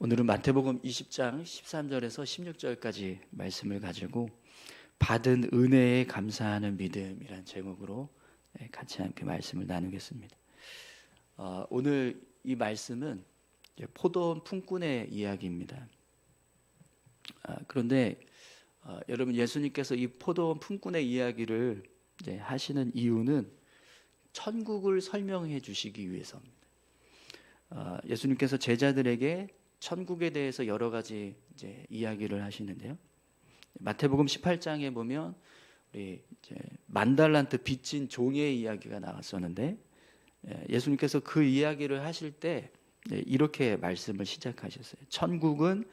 오늘은 마태복음 20장 13절에서 16절까지 말씀을 가지고 받은 은혜에 감사하는 믿음이란 제목으로 같이 함께 말씀을 나누겠습니다. 오늘 이 말씀은 포도원 품꾼의 이야기입니다. 그런데 여러분, 예수님께서 이 포도원 품꾼의 이야기를 하시는 이유는 천국을 설명해 주시기 위해서입니다. 예수님께서 제자들에게 천국에 대해서 여러 가지 이야기를 하시는데요. 마태복음 18장에 보면 우리 만달란트 빚진 종의 이야기가 나왔었는데, 예수님께서 그 이야기를 하실 때 이렇게 말씀을 시작하셨어요. 천국은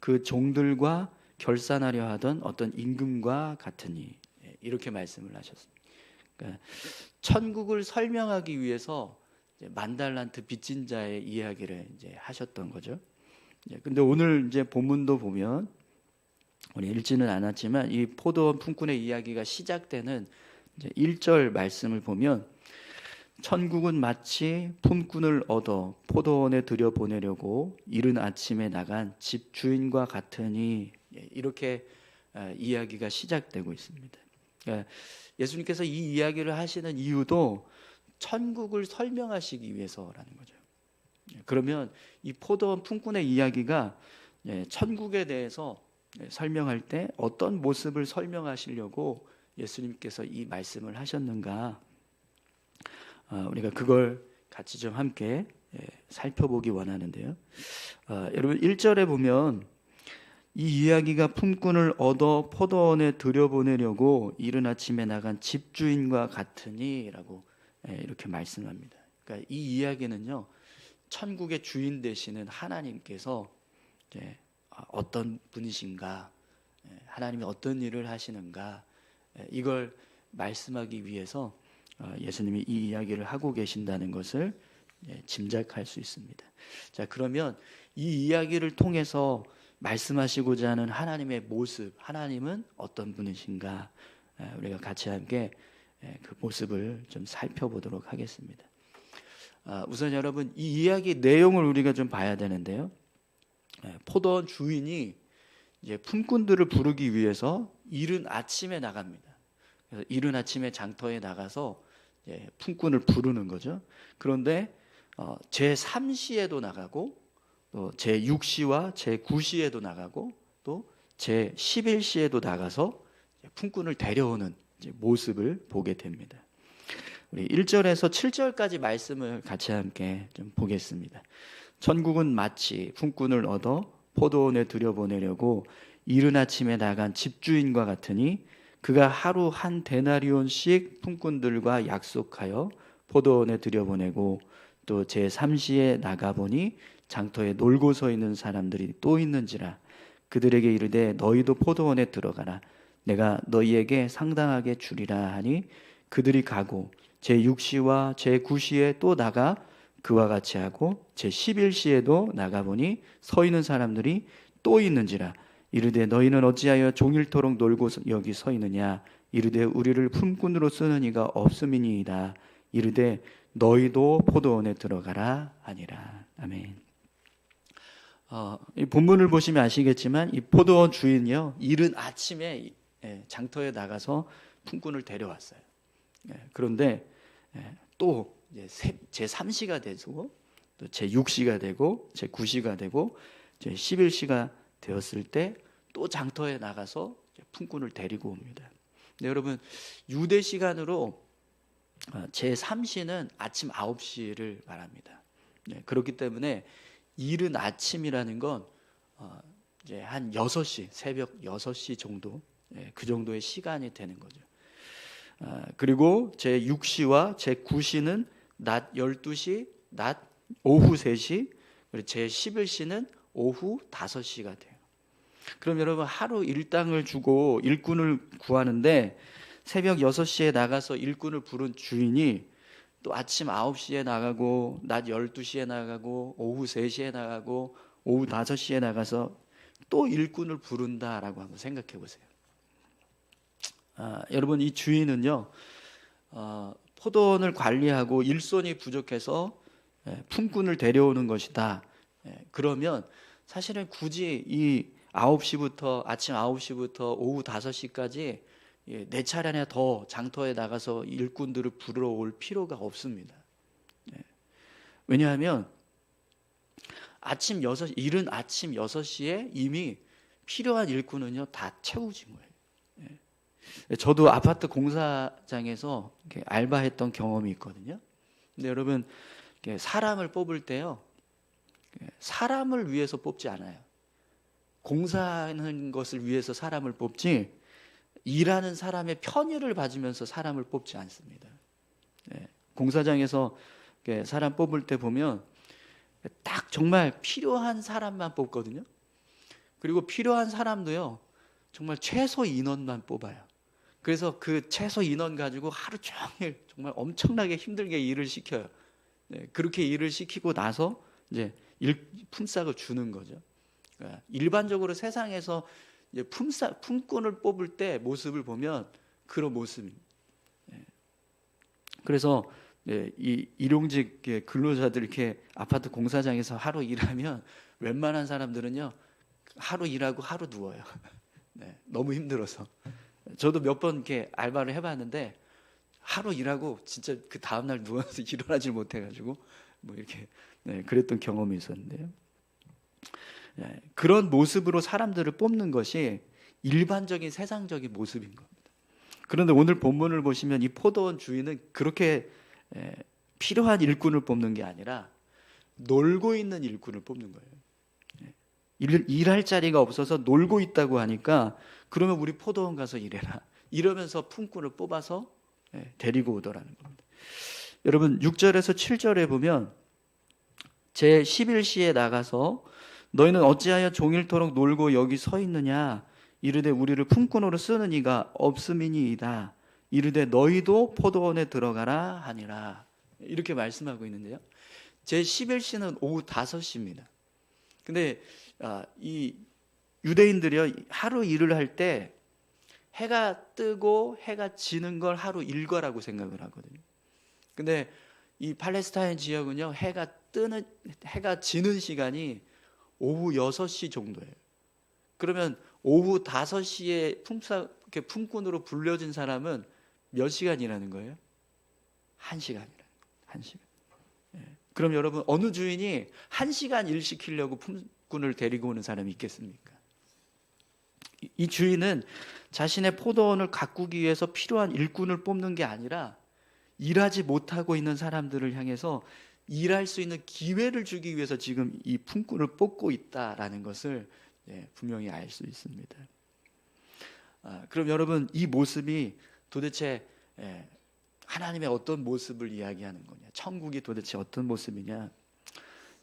그 종들과 결산하려 하던 어떤 임금과 같으니, 이렇게 말씀을 하셨습니다. 그러니까 천국을 설명하기 위해서 만달란트 빚진 자의 이야기를 하셨던 거죠. 근데 오늘 본문도 보면, 우리 읽지는 않았지만 이 포도원 품꾼의 이야기가 시작되는 1절 말씀을 보면, 천국은 마치 품꾼을 얻어 포도원에 들여보내려고 이른 아침에 나간 집주인과 같으니, 이렇게 이야기가 시작되고 있습니다. 그러니까 예수님께서 이 이야기를 하시는 이유도 천국을 설명하시기 위해서라는 거죠. 그러면 이 포도원 품꾼의 이야기가 천국에 대해서 설명할 때 어떤 모습을 설명하시려고 예수님께서 이 말씀을 하셨는가, 우리가 그걸 같이 좀 함께 살펴보기 원하는데요. 여러분, 1절에 보면 이 이야기가 품꾼을 얻어 포도원에 들여보내려고 이른 아침에 나간 집주인과 같으니 라고 이렇게 말씀합니다. 그러니까 이 이야기는요, 천국의 주인 되시는 하나님께서 어떤 분이신가, 하나님이 어떤 일을 하시는가, 이걸 말씀하기 위해서 예수님이 이 이야기를 하고 계신다는 것을 짐작할 수 있습니다. 자, 그러면 이 이야기를 통해서 말씀하시고자 하는 하나님의 모습, 하나님은 어떤 분이신가, 우리가 같이 함께 그 모습을 좀 살펴보도록 하겠습니다. 우선 여러분, 이 이야기 내용을 우리가 좀 봐야 되는데요. 포도원 주인이 이제 품꾼들을 부르기 위해서 이른 아침에 나갑니다. 그래서 이른 아침에 장터에 나가서 품꾼을 부르는 거죠. 그런데 제3시에도 나가고, 또 제6시와 제9시에도 나가고, 또 제11시에도 나가서 품꾼을 데려오는 모습을 보게 됩니다. 우리 1절에서 7절까지 말씀을 같이 함께 좀 보겠습니다. 천국은 마치 품꾼을 얻어 포도원에 들여보내려고 이른 아침에 나간 집주인과 같으니, 그가 하루 한 데나리온씩 품꾼들과 약속하여 포도원에 들여보내고, 또 제3시에 나가보니 장터에 놀고 서 있는 사람들이 또 있는지라. 그들에게 이르되 너희도 포도원에 들어가라. 내가 너희에게 상당하게 주리라 하니, 그들이 가고 제6시와 제9시에 또 나가 그와 같이 하고, 제11시에도 나가보니 서 있는 사람들이 또 있는지라. 이르되 너희는 어찌하여 종일토록 놀고 여기 서 있느냐. 이르되 우리를 품꾼으로 쓰는 이가 없음이니이다. 이르되 너희도 포도원에 들어가라 하니라. 아멘. 이 본문을 보시면 아시겠지만, 이 포도원 주인이요, 이른 아침에 장터에 나가서 품꾼을 데려왔어요. 그런데 또 제3시가 되고, 또 제6시가 되고, 제9시가 되고, 제11시가 되었을 때 또 장터에 나가서 품꾼을 데리고 옵니다. 근데 여러분, 유대 시간으로 제3시는 아침 9시를 말합니다. 그렇기 때문에 이른 아침이라는 건 이제 한 6시, 새벽 6시 정도, 그 정도의 시간이 되는 거죠. 그리고 제6시와 제9시는 낮 12시, 낮 오후 3시, 그리고 제11시는 오후 5시가 돼요. 그럼 여러분, 하루 일당을 주고 일꾼을 구하는데 새벽 6시에 나가서 일꾼을 부른 주인이 또 아침 9시에 나가고, 낮 12시에 나가고, 오후 3시에 나가고, 오후 5시에 나가서 또 일꾼을 부른다라고 한번 생각해 보세요. 여러분, 이 주인은요, 포도원을 관리하고 일손이 부족해서 품꾼을 데려오는 것이다. 그러면 사실은 굳이 이 9시부터 아침 9시부터 오후 5시까지 네 차례나 더 장터에 나가서 일꾼들을 부르러 올 필요가 없습니다. 왜냐하면 이른 아침 6시에 이미 필요한 일꾼은요 다 채워진 거예요. 저도 아파트 공사장에서 이렇게 알바했던 경험이 있거든요. 근데 여러분 사람을 뽑을 때요 사람을 위해서 뽑지 않아요. 공사하는 것을 위해서 사람을 뽑지 일하는 사람의 편의를 봐주면서 사람을 뽑지 않습니다. 공사장에서 사람 뽑을 때 보면 딱 정말 필요한 사람만 뽑거든요. 그리고 필요한 사람도요 정말 최소 인원만 뽑아요. 그래서 그 최소 인원 가지고 하루 종일 정말 엄청나게 힘들게 일을 시켜요. 그렇게 일을 시키고 나서 이제 품삯을 주는 거죠. 그러니까 일반적으로 세상에서 이제 품꾼을 뽑을 때 모습을 보면 그런 모습입니다. 그래서 이 일용직 근로자들 이렇게 아파트 공사장에서 하루 일하면 웬만한 사람들은요 하루 일하고 하루 누워요. 너무 힘들어서. 저도 몇 번 이렇게 알바를 해봤는데 하루 일하고 진짜 그 다음날 누워서 일어나질 못해가지고 뭐 이렇게 그랬던 경험이 있었는데요. 그런 모습으로 사람들을 뽑는 것이 일반적인 세상적인 모습인 겁니다. 그런데 오늘 본문을 보시면 이 포도원 주인은 그렇게 필요한 일꾼을 뽑는 게 아니라 놀고 있는 일꾼을 뽑는 거예요. 일할 자리가 없어서 놀고 있다고 하니까 그러면 우리 포도원 가서 일해라 이러면서 품꾼을 뽑아서 데리고 오더라는 겁니다. 여러분 6절에서 7절에 보면 제 11시에 나가서 너희는 어찌하여 종일토록 놀고 여기 서 있느냐 이르되 우리를 품꾼으로 쓰는 이가 없음이니이다. 이르되 너희도 포도원에 들어가라 하니라. 이렇게 말씀하고 있는데요. 제 11시는 오후 5시입니다. 근데 이 유대인들이요 하루 일을 할 때 해가 뜨고 해가 지는 걸 하루 일과라고 생각을 하거든요. 근데 이 팔레스타인 지역은요 해가 지는 시간이 오후 6시 정도예요. 그러면 오후 5시에 품꾼으로 불려진 사람은 몇 시간 일하는 거예요? 1시간 일하는 거예요. 1시간. 그럼 여러분 어느 주인이 1시간 일 시키려고 품꾼을 데리고 오는 사람이 있겠습니까? 이 주인은 자신의 포도원을 가꾸기 위해서 필요한 일꾼을 뽑는 게 아니라 일하지 못하고 있는 사람들을 향해서 일할 수 있는 기회를 주기 위해서 지금 이 품꾼을 뽑고 있다라는 것을 분명히 알 수 있습니다. 그럼 여러분 이 모습이 도대체 하나님의 어떤 모습을 이야기하는 거냐? 천국이 도대체 어떤 모습이냐?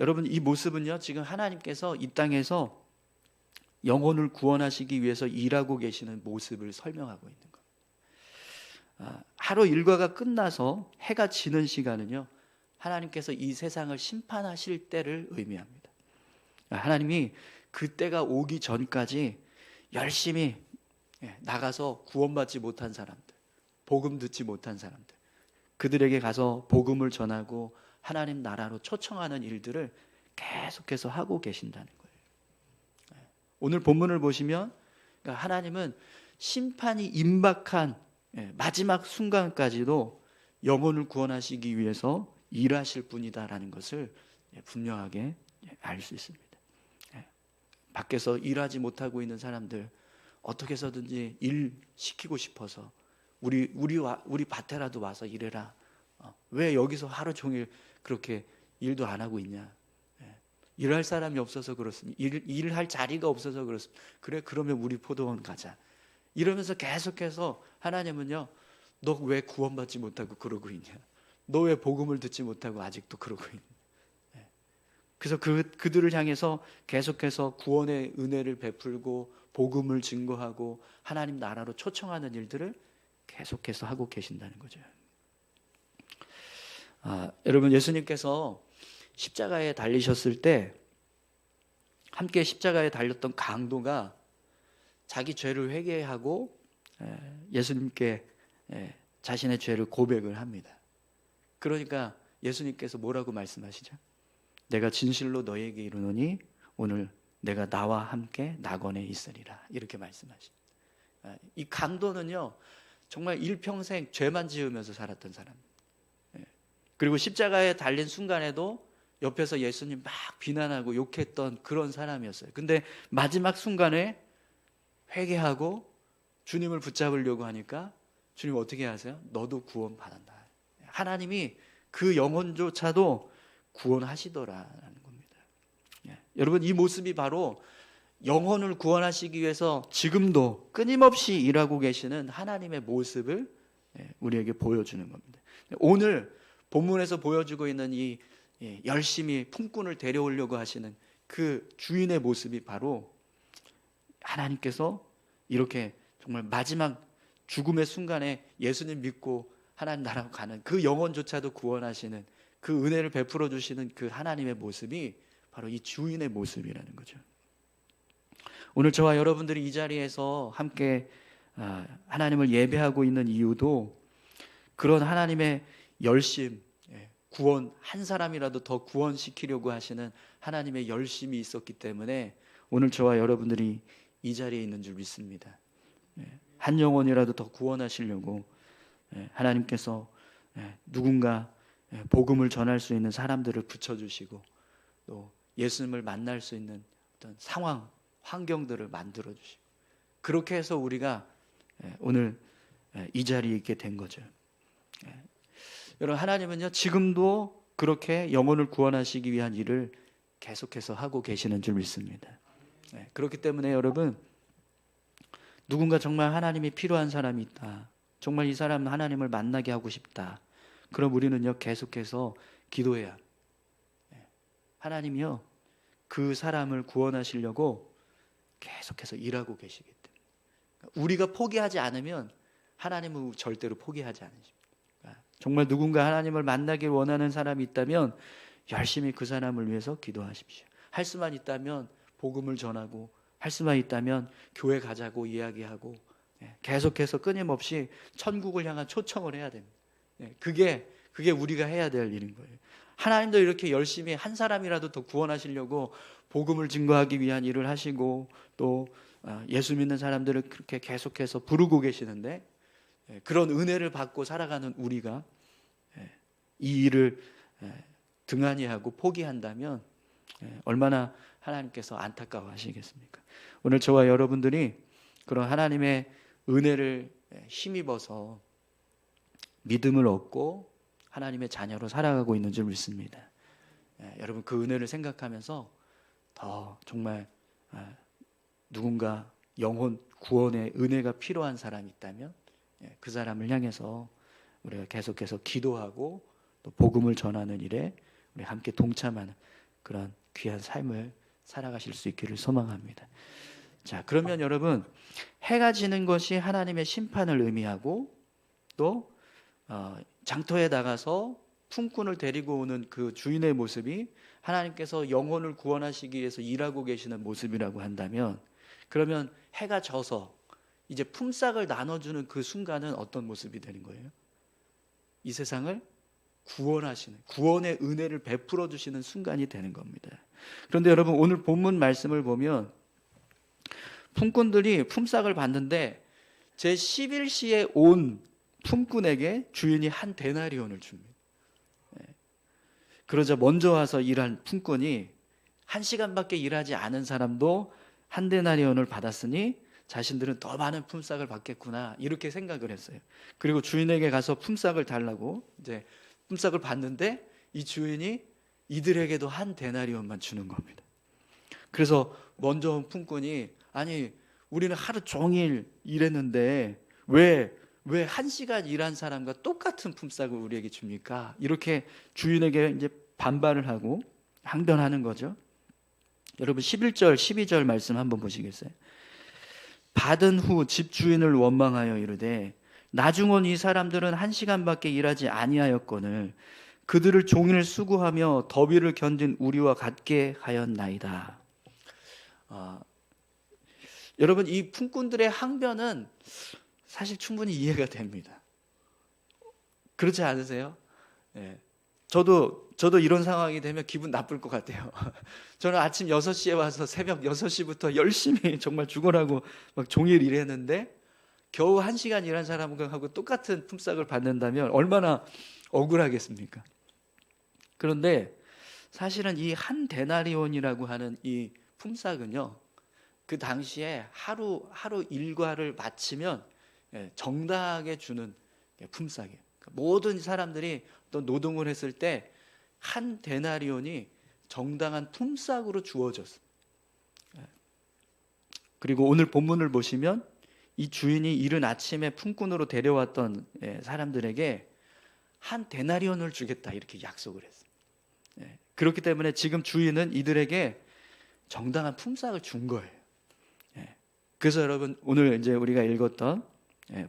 여러분 이 모습은요 지금 하나님께서 이 땅에서 영혼을 구원하시기 위해서 일하고 계시는 모습을 설명하고 있는 겁니다. 하루 일과가 끝나서 해가 지는 시간은요 하나님께서 이 세상을 심판하실 때를 의미합니다. 하나님이 그때가 오기 전까지 열심히 나가서 구원받지 못한 사람들, 복음 듣지 못한 사람들, 그들에게 가서 복음을 전하고 하나님 나라로 초청하는 일들을 계속해서 하고 계신다는 거예요. 오늘 본문을 보시면 하나님은 심판이 임박한 마지막 순간까지도 영혼을 구원하시기 위해서 일하실 분이다라는 것을 분명하게 알 수 있습니다. 밖에서 일하지 못하고 있는 사람들 어떻게 해서든지 일 시키고 싶어서 우리 밭에라도 와서 일해라. 왜 여기서 하루 종일 그렇게 일도 안 하고 있냐? 일할 사람이 없어서 그렇습니다. 일할 자리가 없어서 그렇습니다. 그래 그러면 우리 포도원 가자. 이러면서 계속해서 하나님은요, 너 왜 구원받지 못하고 그러고 있냐? 너 왜 복음을 듣지 못하고 아직도 그러고 있냐? 그래서 그들을 향해서 계속해서 구원의 은혜를 베풀고 복음을 증거하고 하나님 나라로 초청하는 일들을 계속해서 하고 계신다는 거죠. 여러분 예수님께서 십자가에 달리셨을 때 함께 십자가에 달렸던 강도가 자기 죄를 회개하고 예수님께 자신의 죄를 고백을 합니다. 그러니까 예수님께서 뭐라고 말씀하시죠? 내가 진실로 너희에게 이르노니 오늘 내가 나와 함께 낙원에 있으리라. 이렇게 말씀하십니다. 이 강도는요, 정말 일평생 죄만 지으면서 살았던 사람. 그리고 십자가에 달린 순간에도 옆에서 예수님 막 비난하고 욕했던 그런 사람이었어요. 근데 마지막 순간에 회개하고 주님을 붙잡으려고 하니까 주님 어떻게 하세요? 너도 구원받았다. 하나님이 그 영혼조차도 구원하시더라라는 겁니다. 여러분, 이 모습이 바로 영혼을 구원하시기 위해서 지금도 끊임없이 일하고 계시는 하나님의 모습을 우리에게 보여주는 겁니다. 오늘 본문에서 보여주고 있는 이 열심히 품꾼을 데려오려고 하시는 그 주인의 모습이 바로 하나님께서 이렇게 정말 마지막 죽음의 순간에 예수님 믿고 하나님 나라로 가는 그 영혼조차도 구원하시는 그 은혜를 베풀어 주시는 그 하나님의 모습이 바로 이 주인의 모습이라는 거죠. 오늘 저와 여러분들이 이 자리에서 함께 하나님을 예배하고 있는 이유도 그런 하나님의 열심, 구원, 한 사람이라도 더 구원시키려고 하시는 하나님의 열심이 있었기 때문에 오늘 저와 여러분들이 이 자리에 있는 줄 믿습니다. 한 영혼이라도 더 구원하시려고 하나님께서 누군가 복음을 전할 수 있는 사람들을 붙여주시고 또 예수님을 만날 수 있는 어떤 상황, 환경들을 만들어주시고 그렇게 해서 우리가 오늘 이 자리에 있게 된 거죠. 여러분, 하나님은요 지금도 그렇게 영혼을 구원하시기 위한 일을 계속해서 하고 계시는 줄 믿습니다. 그렇기 때문에 여러분, 누군가 정말 하나님이 필요한 사람이 있다, 정말 이 사람은 하나님을 만나게 하고 싶다, 그럼 우리는요 계속해서 기도해야 하나님이요 그 사람을 구원하시려고 계속해서 일하고 계시기 때문에 우리가 포기하지 않으면 하나님은 절대로 포기하지 않으십니다. 정말 누군가 하나님을 만나길 원하는 사람이 있다면 열심히 그 사람을 위해서 기도하십시오. 할 수만 있다면 복음을 전하고, 할 수만 있다면 교회 가자고 이야기하고, 계속해서 끊임없이 천국을 향한 초청을 해야 됩니다. 그게 우리가 해야 될 일인 거예요. 하나님도 이렇게 열심히 한 사람이라도 더 구원하시려고 복음을 증거하기 위한 일을 하시고 또 예수 믿는 사람들을 그렇게 계속해서 부르고 계시는데, 그런 은혜를 받고 살아가는 우리가 이 일을 등한히 하고 포기한다면 얼마나 하나님께서 안타까워 하시겠습니까? 오늘 저와 여러분들이 그런 하나님의 은혜를 힘입어서 믿음을 얻고 하나님의 자녀로 살아가고 있는 줄 믿습니다. 여러분, 그 은혜를 생각하면서 더 정말 누군가 영혼 구원의 은혜가 필요한 사람이 있다면 그 사람을 향해서 우리가 계속해서 기도하고 또 복음을 전하는 일에 우리 함께 동참하는 그런 귀한 삶을 살아가실 수 있기를 소망합니다. 자, 그러면 여러분, 해가 지는 것이 하나님의 심판을 의미하고 또 장터에 나가서 품꾼을 데리고 오는 그 주인의 모습이 하나님께서 영혼을 구원하시기 위해서 일하고 계시는 모습이라고 한다면, 그러면 해가 져서 이제 품삯을 나눠주는 그 순간은 어떤 모습이 되는 거예요? 이 세상을 구원하시는, 구원의 은혜를 베풀어 주시는 순간이 되는 겁니다. 그런데 여러분, 오늘 본문 말씀을 보면 품꾼들이 품삯을 받는데 제 11시에 온 품꾼에게 주인이 한 데나리온을 줍니다. 그러자 먼저 와서 일한 품꾼이 1시간밖에 일하지 않은 사람도 한 데나리온을 받았으니 자신들은 더 많은 품삯을 받겠구나, 이렇게 생각을 했어요. 그리고 주인에게 가서 품삯을 달라고 이제 품삯을 받는데 이 주인이 이들에게도 한 데나리온만 주는 겁니다. 그래서 먼저 온 품꾼이, 아니 우리는 하루 종일 일했는데 왜 1시간 일한 사람과 똑같은 품삯을 우리에게 줍니까? 이렇게 주인에게 이제 반발을 하고 항변하는 거죠. 여러분, 11절 12절 말씀 한번 보시겠어요? 받은 후 집주인을 원망하여 이르되 나중온 이 사람들은 1시간밖에 일하지 아니하였거늘 그들을 종일 수고하며 더위를 견딘 우리와 같게 하였나이다. 여러분, 이 품꾼들의 항변은 사실 충분히 이해가 됩니다. 그렇지 않으세요? 저도 이런 상황이 되면 기분 나쁠 것 같아요. 저는 아침 6시에 와서 새벽 6시부터 열심히 정말 죽어라고 막 종일 일했는데 겨우 1시간 일한 사람하고 똑같은 품삯을 받는다면 얼마나 억울하겠습니까? 그런데 사실은 이 한 데나리온이라고 하는 이 품삯은요, 그 당시에 하루 일과를 마치면 정당하게 주는 품삯이에요. 모든 사람들이 어떤 노동을 했을 때 한 데나리온이 정당한 품삯으로 주어졌어요. 그리고 오늘 본문을 보시면 이 주인이 이른 아침에 품꾼으로 데려왔던 사람들에게 한 데나리온을 주겠다 이렇게 약속을 했어요. 그렇기 때문에 지금 주인은 이들에게 정당한 품삯을 준 거예요. 그래서 여러분 오늘 이제 우리가 읽었던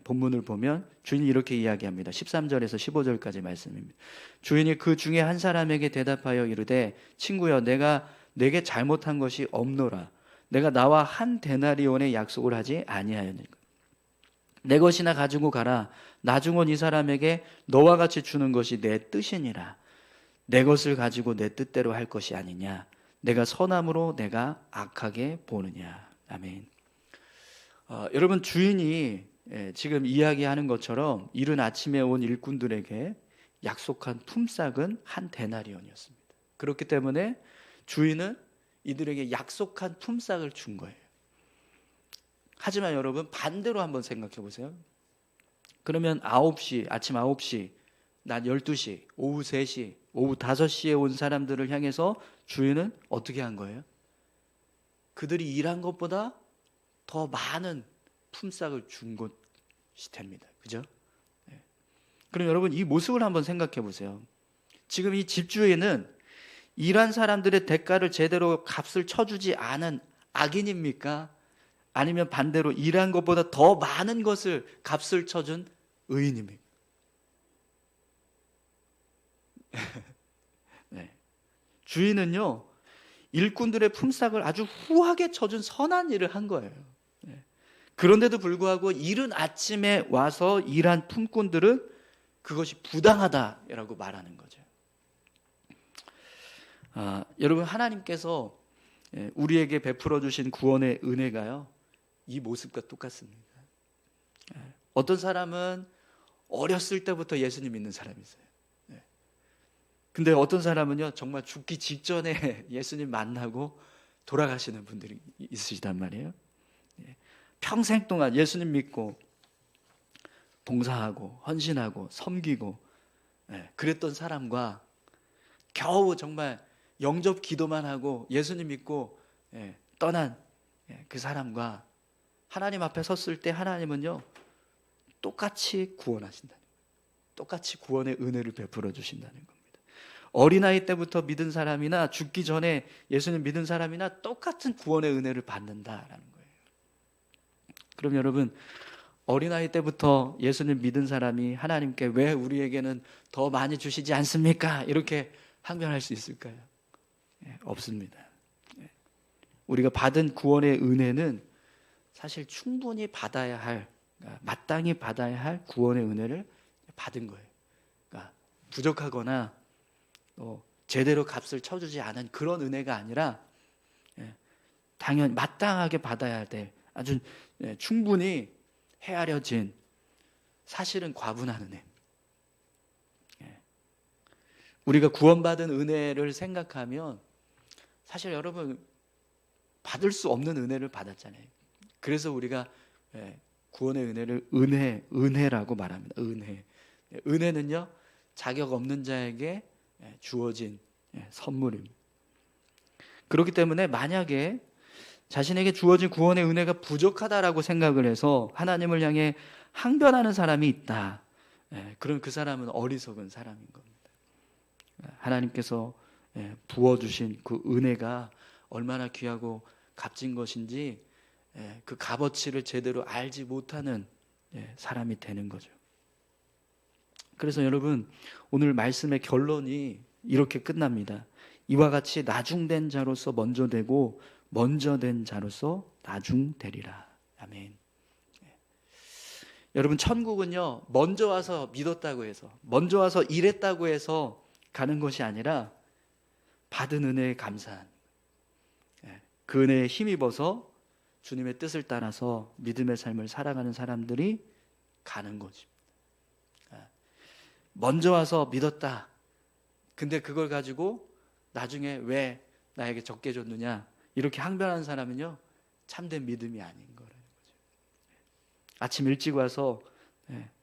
본문을 보면 주인이 이렇게 이야기합니다. 13절에서 15절까지 말씀입니다. 주인이 그 중에 한 사람에게 대답하여 이르되 친구여 내가 내게 잘못한 것이 없노라. 내가 나와 한 데나리온의 약속을 하지 아니하였느니까. 내 것이나 가지고 가라. 나중은 이 사람에게 너와 같이 주는 것이 내 뜻이니라. 내 것을 가지고 내 뜻대로 할 것이 아니냐. 내가 선함으로 내가 악하게 보느냐. 아멘. 여러분 주인이 지금 이야기하는 것처럼 이른 아침에 온 일꾼들에게 약속한 품삯은 한 데나리온이었습니다. 그렇기 때문에 주인은 이들에게 약속한 품삯을 준 거예요. 하지만 여러분 반대로 한번 생각해 보세요. 그러면 아침 9시, 낮 12시, 오후 3시, 오후 5시에 온 사람들을 향해서 주인은 어떻게 한 거예요? 그들이 일한 것보다 더 많은 품삯을 준 것이 됩니다. 그죠? 그럼 여러분 이 모습을 한번 생각해 보세요. 지금 이 집주인은 일한 사람들의 대가를 제대로 값을 쳐주지 않은 악인입니까? 아니면 반대로 일한 것보다 더 많은 것을 값을 쳐준 의인입니까? 네. 주인은요 일꾼들의 품삯을 아주 후하게 쳐준 선한 일을 한 거예요. 그런데도 불구하고 이른 아침에 와서 일한 품꾼들은 그것이 부당하다라고 말하는 거죠. 여러분 하나님께서 우리에게 베풀어 주신 구원의 은혜가요 이 모습과 똑같습니다. 어떤 사람은 어렸을 때부터 예수님 믿는 사람이 있어요. 근데 어떤 사람은요 정말 죽기 직전에 예수님 만나고 돌아가시는 분들이 있으시단 말이에요. 평생 동안 예수님 믿고 봉사하고 헌신하고 섬기고 그랬던 사람과 겨우 정말 영접 기도만 하고 예수님 믿고 떠난 그 사람과 하나님 앞에 섰을 때 하나님은요 똑같이 구원하신다는 거예요. 똑같이 구원의 은혜를 베풀어 주신다는 겁니다. 어린아이 때부터 믿은 사람이나 죽기 전에 예수님 믿은 사람이나 똑같은 구원의 은혜를 받는다라는 거예요. 그럼 여러분 어린아이 때부터 예수님 믿은 사람이 하나님께 왜 우리에게는 더 많이 주시지 않습니까? 이렇게 항변할 수 있을까요? 없습니다. 우리가 받은 구원의 은혜는 사실 충분히 받아야 할, 마땅히 받아야 할 구원의 은혜를 받은 거예요. 그러니까 부족하거나 제대로 값을 쳐주지 않은 그런 은혜가 아니라 당연히 마땅하게 받아야 될 아주 충분히 헤아려진 사실은 과분한 은혜. 우리가 구원받은 은혜를 생각하면 사실 여러분 받을 수 없는 은혜를 받았잖아요. 그래서 우리가 구원의 은혜를 은혜라고 말합니다. 은혜는요 자격 없는 자에게 주어진 선물입니다. 그렇기 때문에 만약에 자신에게 주어진 구원의 은혜가 부족하다라고 생각을 해서 하나님을 향해 항변하는 사람이 있다. 그럼 그 사람은 어리석은 사람인 겁니다. 하나님께서 부어주신 그 은혜가 얼마나 귀하고 값진 것인지 그 값어치를 제대로 알지 못하는 사람이 되는 거죠. 그래서 여러분 오늘 말씀의 결론이 이렇게 끝납니다. 이와 같이 나중된 자로서 먼저 되고 먼저 된 자로서 나중되리라. 아멘. 여러분 천국은요 먼저 와서 믿었다고 해서 먼저 와서 일했다고 해서 가는 것이 아니라 받은 은혜에 감사한, 그 은혜에 힘입어서 주님의 뜻을 따라서 믿음의 삶을 살아가는 사람들이 가는 것입니다. 먼저 와서 믿었다. 근데 그걸 가지고 나중에 왜 나에게 적게 줬느냐 이렇게 항변하는 사람은요, 참된 믿음이 아닌 거라는 거죠. 아침 일찍 와서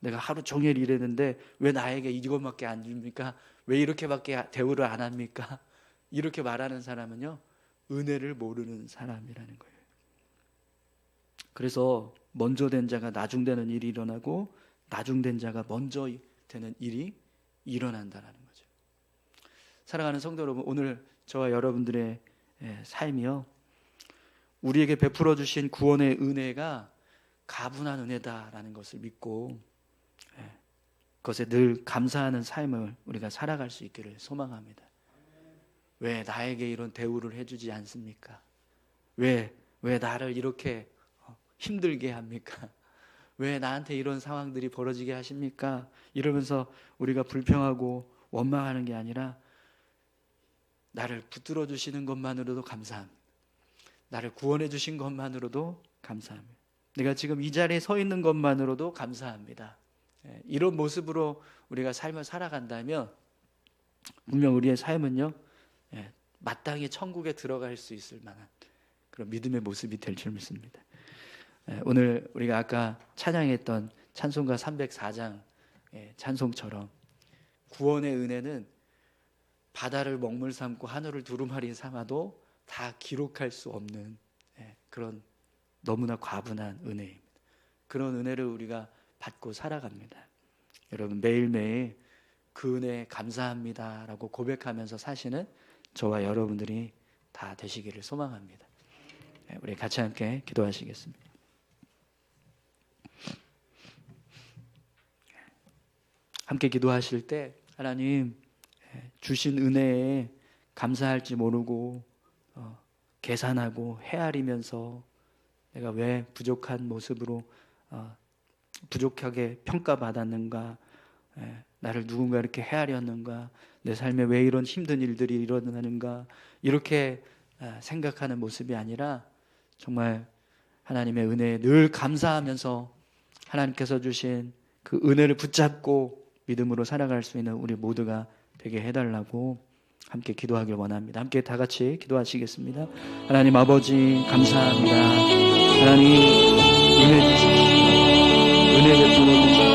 내가 하루 종일 일했는데 왜 나에게 이것밖에 안 줍니까? 왜 이렇게밖에 대우를 안 합니까? 이렇게 말하는 사람은요, 은혜를 모르는 사람이라는 거예요. 그래서 먼저 된 자가 나중되는 일이 일어나고 나중된 자가 먼저 되는 일이 일어난다는 거죠. 사랑하는 성도 여러분, 오늘 저와 여러분들의 삶이요, 우리에게 베풀어 주신 구원의 은혜가 가분한 은혜다라는 것을 믿고 그것에 늘 감사하는 삶을 우리가 살아갈 수 있기를 소망합니다. 왜 나에게 이런 대우를 해주지 않습니까? 왜 나를 이렇게 힘들게 합니까? 왜 나한테 이런 상황들이 벌어지게 하십니까? 이러면서 우리가 불평하고 원망하는 게 아니라 나를 붙들어 주시는 것만으로도 감사합니다. 나를 구원해 주신 것만으로도 감사합니다. 내가 지금 이 자리에 서 있는 것만으로도 감사합니다. 이런 모습으로 우리가 삶을 살아간다면 분명 우리의 삶은요, 마땅히 천국에 들어갈 수 있을 만한 그런 믿음의 모습이 될 줄 믿습니다. 오늘 우리가 아까 찬양했던 찬송가 304장 찬송처럼 구원의 은혜는 바다를 먹물 삼고 하늘을 두루마리 삼아도 다 기록할 수 없는 그런 너무나 과분한 은혜입니다. 그런 은혜를 우리가 받고 살아갑니다. 여러분, 매일매일 그 은혜에 감사합니다라고 고백하면서 사시는 저와 여러분들이 다 되시기를 소망합니다. 우리 같이 함께 기도하시겠습니다. 함께 기도하실 때 하나님 주신 은혜에 감사할지 모르고 계산하고 헤아리면서 내가 왜 부족한 모습으로 부족하게 평가받았는가, 나를 누군가 이렇게 헤아렸는가, 내 삶에 왜 이런 힘든 일들이 일어나는가 이렇게 생각하는 모습이 아니라 정말 하나님의 은혜에 늘 감사하면서 하나님께서 주신 그 은혜를 붙잡고 믿음으로 살아갈 수 있는 우리 모두가 되게 해달라고 함께 기도하길 원합니다. 함께 다 같이 기도하시겠습니다. 하나님 아버지 감사합니다. 하나님 은혜 주십시오. 은혜 베풀어 주십시오.